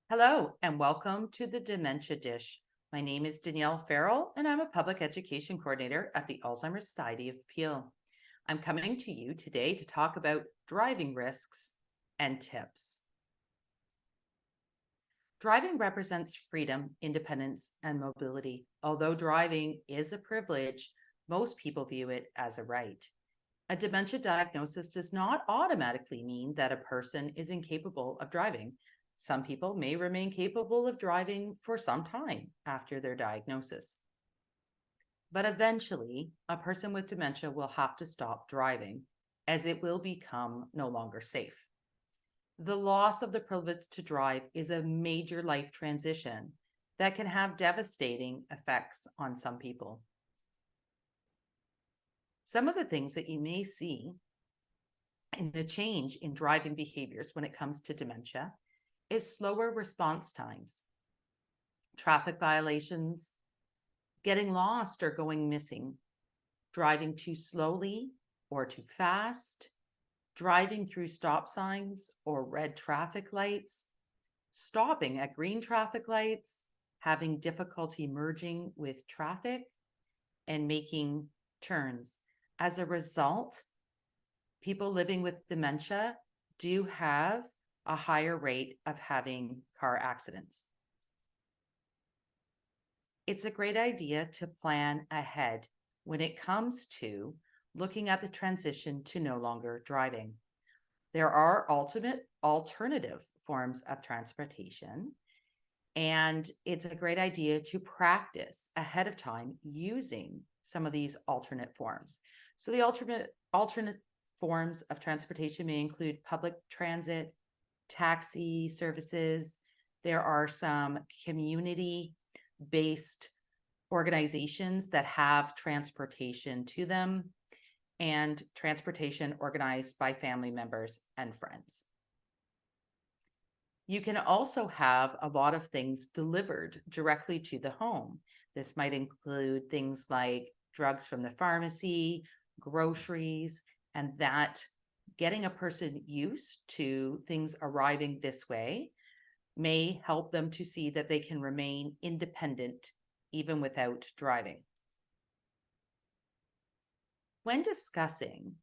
Hello, and welcome to the Dementia Dish. My name is Danielle Farrell, and I'm a public education coordinator at the Alzheimer's Society of Peel. I'm coming to you today to talk about driving risks and tips. Driving represents freedom, independence, and mobility. Although driving is a privilege, most people view it as a right. A dementia diagnosis does not automatically mean that a person is incapable of driving. Some people may remain capable of driving for some time after their diagnosis. But eventually, a person with dementia will have to stop driving as it will become no longer safe. The loss of the privilege to drive is a major life transition that can have devastating effects on some people. Some of the things that you may see in the change in driving behaviors when it comes to dementia is slower response times, traffic violations, getting lost or going missing, driving too slowly or too fast, driving through stop signs or red traffic lights, stopping at green traffic lights, having difficulty merging with traffic, and making turns. As a result, people living with dementia do have a higher rate of having car accidents. It's a great idea to plan ahead when it comes to looking at the transition to no longer driving. There are alternative forms of transportation, and it's a great idea to practice ahead of time using some of these alternate forms. So the alternate forms of transportation may include public transit, taxi services. There are some community-based organizations that have transportation to them, and transportation organized by family members and friends. You can also have a lot of things delivered directly to the home. This might include things like drugs from the pharmacy, groceries, and that getting a person used to things arriving this way may help them to see that they can remain independent even without driving. When discussing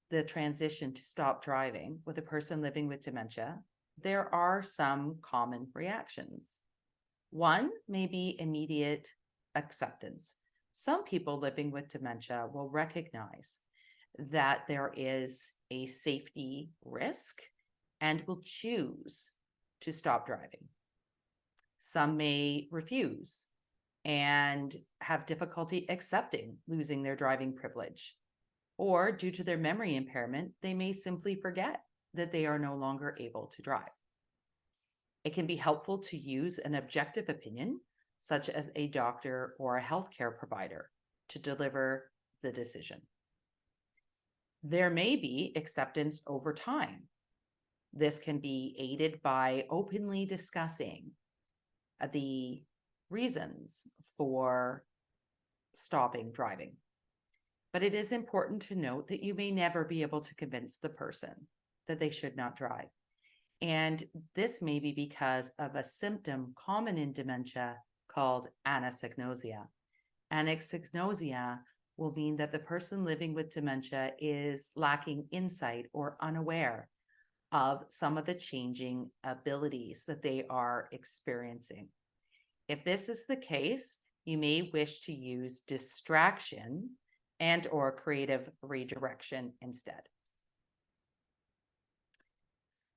the transition to stop driving with a person living with dementia, there are some common reactions. One may be immediate acceptance. Some people living with dementia will recognize that there is a safety risk and will choose to stop driving. Some may refuse and have difficulty accepting losing their driving privilege. Or due to their memory impairment, they may simply forget that they are no longer able to drive. It can be helpful to use an objective opinion, such as a doctor or a healthcare provider, to deliver the decision. There may be acceptance over time. This can be aided by openly discussing the reasons for stopping driving. But it is important to note that you may never be able to convince the person that they should not drive. And this may be because of a symptom common in dementia called anosognosia. Anosognosia will mean that the person living with dementia is lacking insight or unaware of some of the changing abilities that they are experiencing. If this is the case, you may wish to use distraction and or creative redirection instead.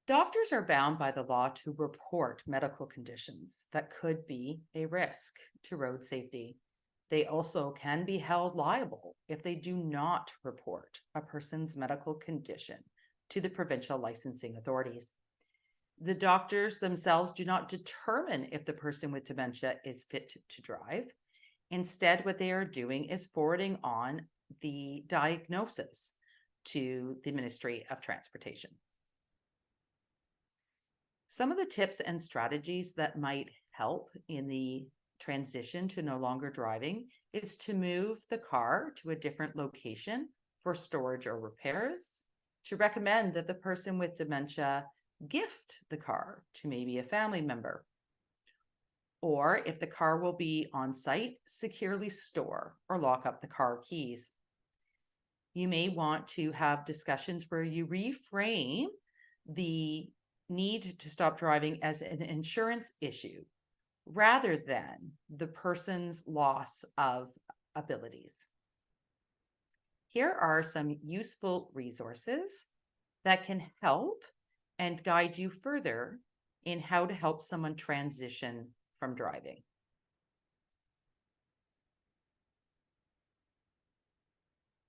Doctors are bound by the law to report medical conditions that could be a risk to road safety. They also can be held liable if they do not report a person's medical condition to the provincial licensing authorities. The doctors themselves do not determine if the person with dementia is fit to drive. Instead, what they are doing is forwarding on the diagnosis to the Ministry of Transportation. Some of the tips and strategies that might help in the transition to no longer driving is to move the car to a different location for storage or repairs, to recommend that the person with dementia gift the car to maybe a family member. Or if the car will be on site, securely store or lock up the car keys. You may want to have discussions where you reframe the need to stop driving as an insurance issue rather than the person's loss of abilities. Here are some useful resources that can help and guide you further in how to help someone transition from driving.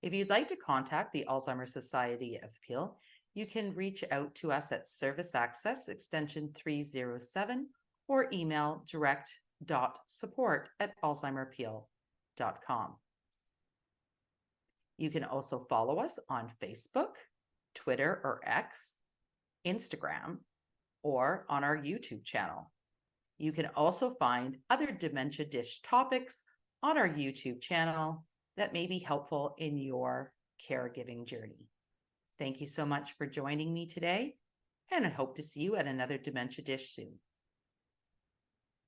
If you'd like to contact the Alzheimer's Society of Peel, you can reach out to us at Service Access extension 307 or email direct.support@alzheimerpeel.com. You can also follow us on Facebook, Twitter or X, Instagram, or on our YouTube channel. You can also find other Dementia Dish topics on our YouTube channel that may be helpful in your caregiving journey. Thank you so much for joining me today, and I hope to see you at another Dementia Dish soon.